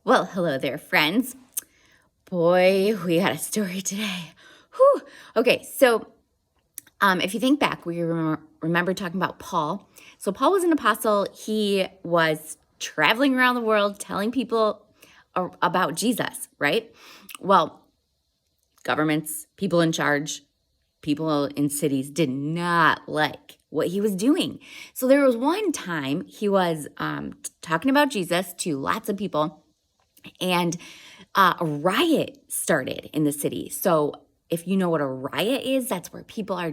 Well, hello there, friends. Boy, we got a story today. Whew. Okay, so if you think back, we remember talking about Paul. So Paul was an apostle. He was traveling around the world telling people about Jesus, right? Well, governments, people in charge, people in cities did not like what he was doing. So there was one time he was talking about Jesus to lots of people, and a riot started in the city. So if you know what a riot is, that's where people are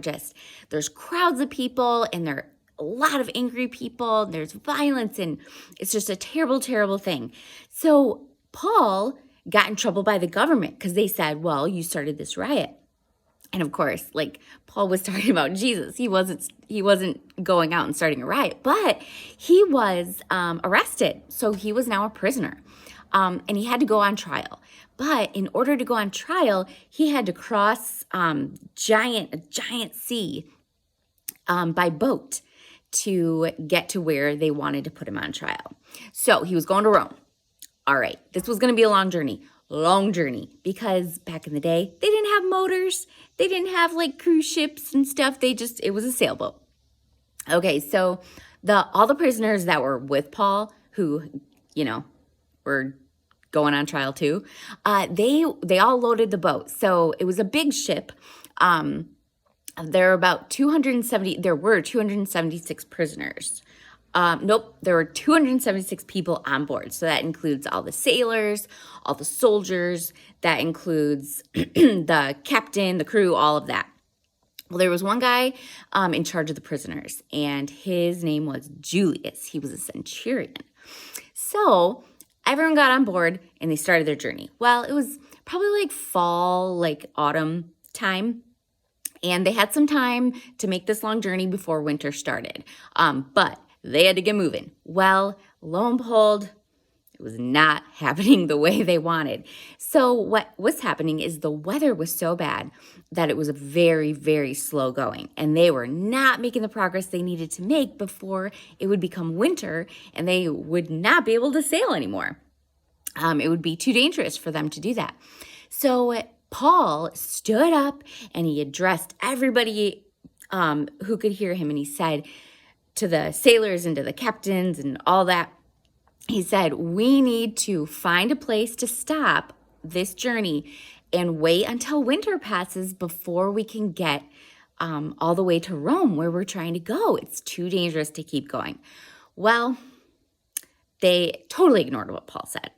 there's crowds of people and there are a lot of angry people. There's violence and it's just a terrible, terrible thing. So Paul got in trouble by the government because they said, well, you started this riot. And of course, like Paul was talking about Jesus, he wasn't going out and starting a riot, but he was arrested. So he was now a prisoner. And he had to go on trial. But in order to go on trial, he had to cross a giant sea by boat to get to where they wanted to put him on trial. So he was going to Rome. All right, this was going to be a long journey, because back in the day, they didn't have motors. They didn't have like cruise ships and stuff. It was a sailboat. Okay, so all the prisoners that were with Paul, who, were going on trial too, they all loaded the boat. So it was a big ship. There were 276 prisoners. Nope, there were 276 people on board. So that includes all the sailors, all the soldiers, that includes the captain, the crew, all of that. Well, there was one guy in charge of the prisoners, and his name was Julius. He was a centurion. So everyone got on board and they started their journey. Well, it was probably like fall, like autumn time. And they had some time to make this long journey before winter started. But they had to get moving. Well, lo and behold, it was not happening the way they wanted. So what was happening is the weather was so bad that it was a very, very slow going. And they were not making the progress they needed to make before it would become winter and they would not be able to sail anymore. It would be too dangerous for them to do that. So Paul stood up and he addressed everybody who could hear him. And he said to the sailors and to the captains and all that, he said, we need to find a place to stop this journey and wait until winter passes before we can get all the way to Rome where we're trying to go. It's too dangerous to keep going. Well, they totally ignored what Paul said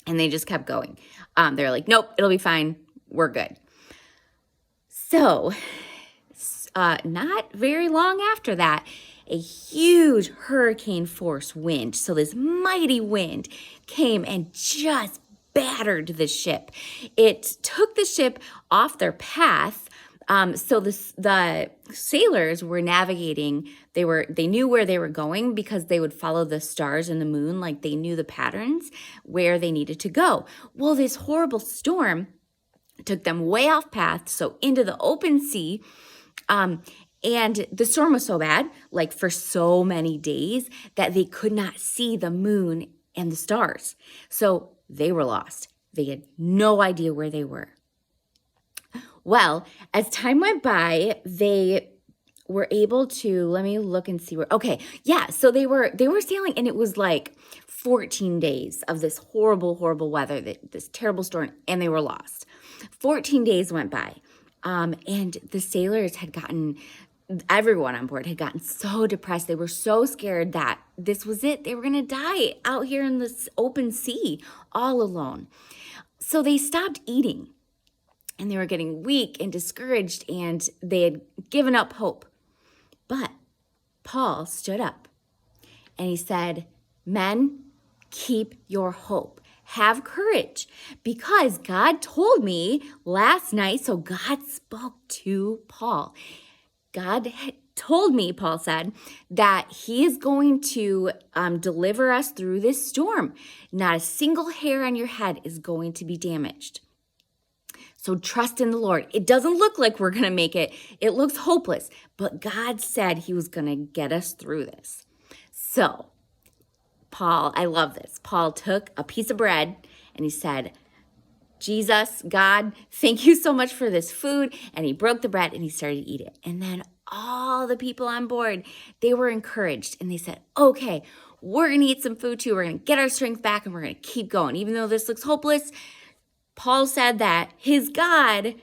and they just kept going. They're like, nope, it'll be fine. We're good. So not very long after that, a huge hurricane force wind, so this mighty wind came and just battered the ship. It took the ship off their path. So the sailors were navigating. They knew where they were going because they would follow the stars and the moon, like they knew the patterns where they needed to go. Well, this horrible storm took them way off path, so into the open sea. And the storm was so bad, like for so many days, that they could not see the moon and the stars. So they were lost. They had no idea where they were. Well, as time went by, they were able to, let me look and see where, okay, yeah, so they were sailing, and it was like 14 days of this horrible, horrible weather, this terrible storm, and they were lost. 14 days went by, and the sailors everyone on board had gotten so depressed. They were so scared that this was it. They were going to die out here in this open sea all alone. So they stopped eating and they were getting weak and discouraged and they had given up hope. But Paul stood up and he said, men, keep your hope. Have courage because God told me last night. So God spoke to Paul. God told me, Paul said, that he is going to deliver us through this storm. Not a single hair on your head is going to be damaged. So trust in the Lord. It doesn't look like we're going to make it. It looks hopeless, but God said he was going to get us through this. So I love this. Paul took a piece of bread and he said, Jesus, God, thank you so much for this food. And he broke the bread and he started to eat it. And then all the people on board, they were encouraged and they said, okay, we're going to eat some food too. We're going to get our strength back and we're going to keep going. Even though this looks hopeless, Paul said that his God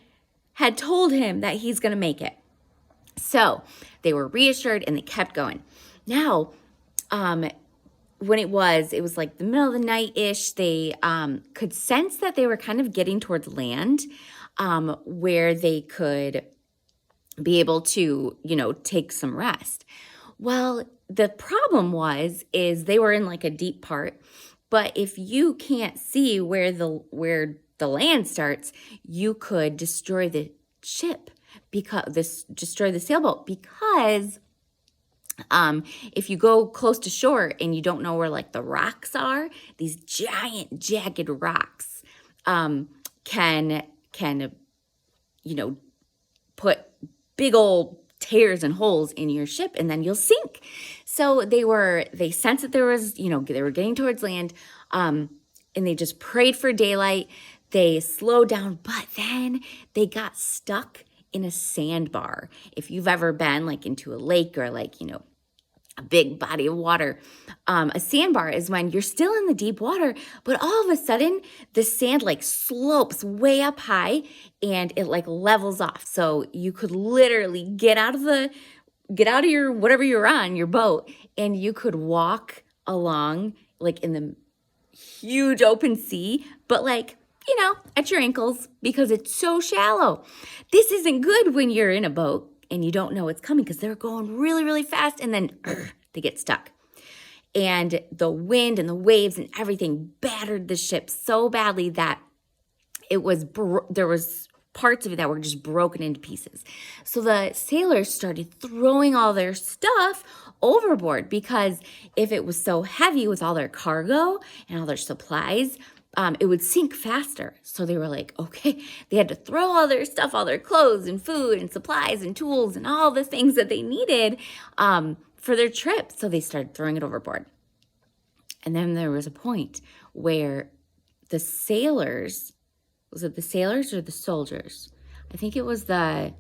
had told him that he's going to make it. So they were reassured and they kept going. Now, when it was like the middle of the night-ish, they could sense that they were kind of getting towards land, where they could be able to, take some rest. Well, the problem is they were in like a deep part, but if you can't see where the land starts, you could destroy the ship, destroy the sailboat, because if you go close to shore and you don't know where like the rocks are, these giant jagged rocks can put big old tears and holes in your ship, and then you'll sink. So they sensed that there was, they were getting towards land, and they just prayed for daylight. They slowed down, but then they got stuck in a sandbar. If you've ever been like into a lake or like, a big body of water, a sandbar is when you're still in the deep water, but all of a sudden the sand like slopes way up high and it like levels off. So you could literally get out of your, whatever you're on, your boat, and you could walk along like in the huge open sea, but like, at your ankles because it's so shallow. This isn't good when you're in a boat and you don't know what's coming because they're going really, really fast and then they get stuck. And the wind and the waves and everything battered the ship so badly that there was parts of it that were just broken into pieces. So the sailors started throwing all their stuff overboard because if it was so heavy with all their cargo and all their supplies, it would sink faster. So they were like, okay, they had to throw all their stuff, all their clothes and food and supplies and tools and all the things that they needed for their trip. So they started throwing it overboard. And then there was a point where the sailors, was it the sailors or the soldiers? I think it was it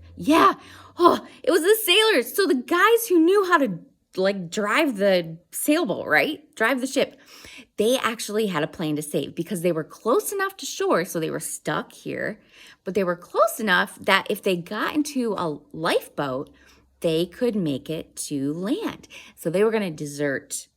was the sailors. So the guys who knew how to like drive the sailboat, right? Drive the ship. They actually had a plan to save because they were close enough to shore. So they were stuck here, but they were close enough that if they got into a lifeboat, they could make it to land. So they were going to desert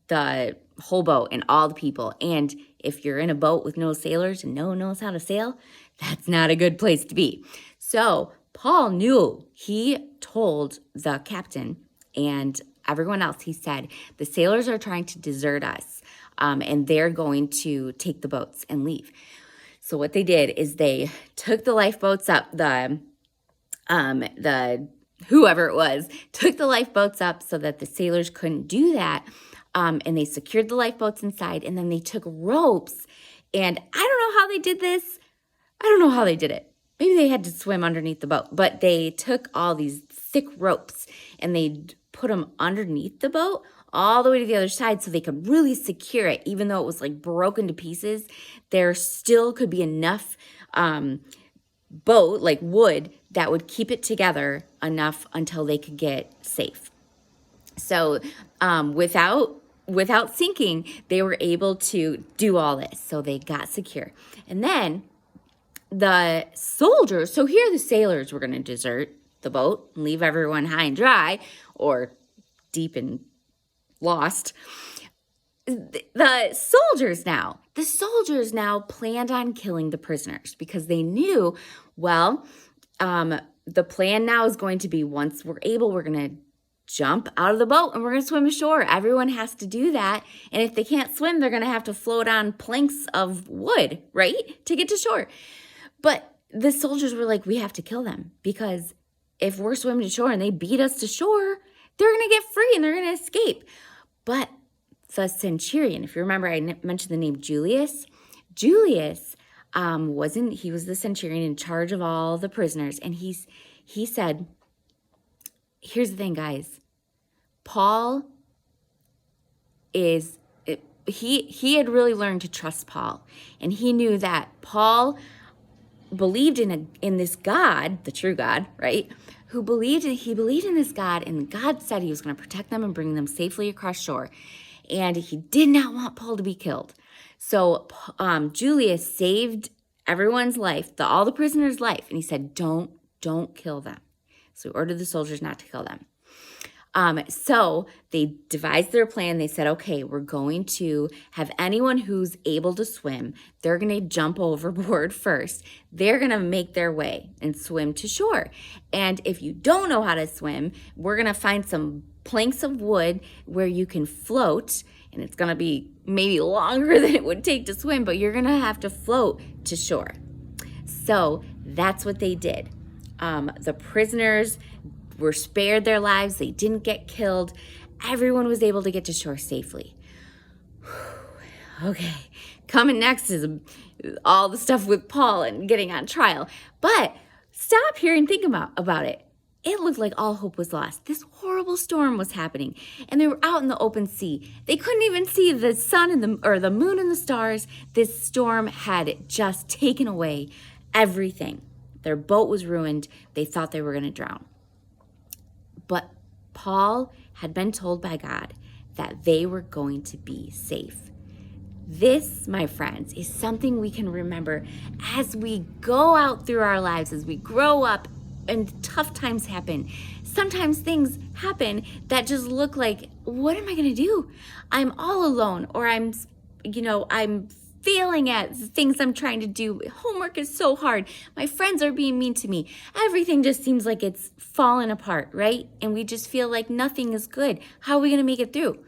the whole boat and all the people. And if you're in a boat with no sailors and no one knows how to sail, that's not a good place to be. So Paul knew. He told the captain and everyone else, he said, the sailors are trying to desert us, and they're going to take the boats and leave. So what they did is they took the lifeboats up, whoever it was, took the lifeboats up so that the sailors couldn't do that, and they secured the lifeboats inside, and then they took ropes, and I don't know how they did this. I don't know how they did it. Maybe they had to swim underneath the boat, but they took all these thick ropes and they put them underneath the boat all the way to the other side so they could really secure it. Even though it was like broken to pieces, there still could be enough boat, like wood, that would keep it together enough until they could get safe. So without sinking, they were able to do all this. So they got secure. And then the soldiers, so here the sailors were going to desert the boat and leave everyone high and dry or deep and lost. The soldiers now planned on killing the prisoners because they knew, well, the plan now is going to be once we're able, we're going to jump out of the boat and we're going to swim ashore. Everyone has to do that. And if they can't swim, they're going to have to float on planks of wood, right, to get to shore. But the soldiers were like, we have to kill them because if we're swimming to shore and they beat us to shore, they're going to get free and they're going to escape. But the centurion, if you remember, I mentioned the name Julius. Julius he was the centurion in charge of all the prisoners. And he said, here's the thing, guys. Paul he had really learned to trust Paul, and he knew that Paul believed in this God, the true God, right? He believed in this God, and God said he was going to protect them and bring them safely across shore. And he did not want Paul to be killed. So Julius saved everyone's life, all the prisoners' life, and he said, don't kill them. So he ordered the soldiers not to kill them. So they devised their plan. They said, okay, we're going to have anyone who's able to swim. They're going to jump overboard first. They're going to make their way and swim to shore. And if you don't know how to swim, we're going to find some planks of wood where you can float. And it's going to be maybe longer than it would take to swim, but you're going to have to float to shore. So that's what they did. The prisoners were spared their lives. They didn't get killed. Everyone was able to get to shore safely. Okay, coming next is all the stuff with Paul and getting on trial. But stop here and think about it. It looked like all hope was lost. This horrible storm was happening, and they were out in the open sea. They couldn't even see the sun and the moon and the stars. This storm had just taken away everything. Their boat was ruined. They thought they were going to drown. But Paul had been told by God that they were going to be safe. This, my friends, is something we can remember as we go out through our lives, as we grow up and tough times happen. Sometimes things happen that just look like, what am I going to do? I'm all alone, or I'm failing at things I'm trying to do. Homework is so hard. My friends are being mean to me. Everything just seems like it's falling apart, right? And we just feel like nothing is good. How are we going to make it through?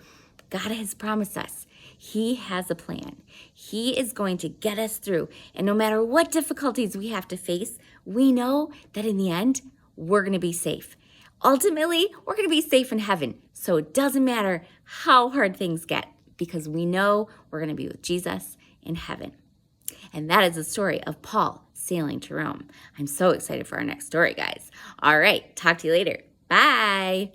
God has promised us. He has a plan. He is going to get us through. And no matter what difficulties we have to face, we know that in the end, we're going to be safe. Ultimately, we're going to be safe in heaven. So it doesn't matter how hard things get, because we know we're going to be with Jesus in heaven. And that is the story of Paul sailing to Rome. I'm so excited for our next story, guys. All right, talk to you later. Bye.